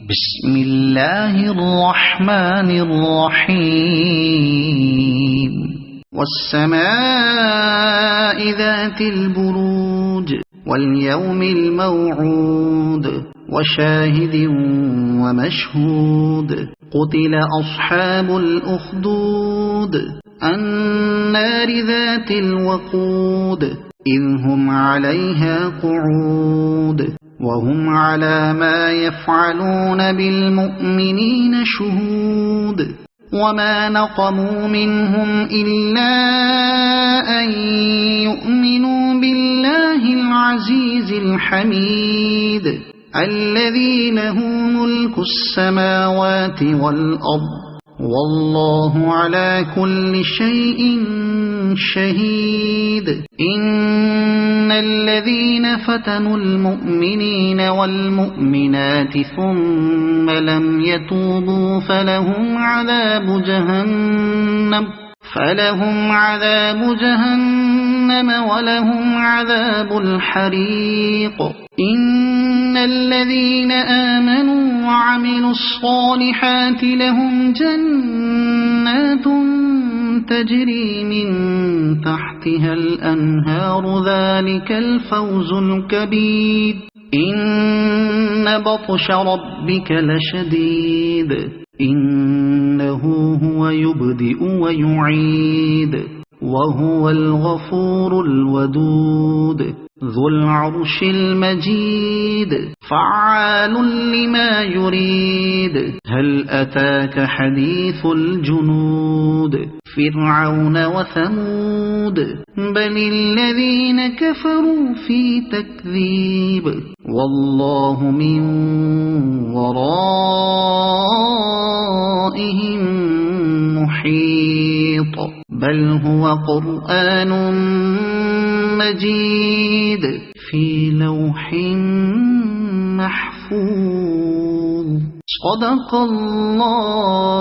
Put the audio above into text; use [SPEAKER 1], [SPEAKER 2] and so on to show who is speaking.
[SPEAKER 1] بسم الله الرحمن الرحيم والسماء ذات البروج واليوم الموعود وشاهد ومشهود قتل أصحاب الأخدود النار ذات الوقود إذ هم عليها قعود وهم على ما يفعلون بالمؤمنين شهود وما نقموا منهم إلا أن يؤمنوا بالله العزيز الحميد الذي له ملك السماوات والأرض والله على كل شيء شهيد إن الذين فتنوا المؤمنين والمؤمنات ثم لم يتوبوا فلهم عذاب جهنم ولهم عذاب الحريق إن الذين آمنوا وعملوا الصالحات لهم جنات تجري من تحتها الأنهار ذلك الفوز الكبير إن بطش ربك لشديد إنه هو يبدئ ويعيد وهو الغفور الودود ذو العرش المجيد فعال لما يريد هل أتاك حديث الجنود فرعون وثمود بل الذين كفروا في تكذيب والله من ورائهم محيط بل هو قرآن مجيد في لوح محفوظ صدق الله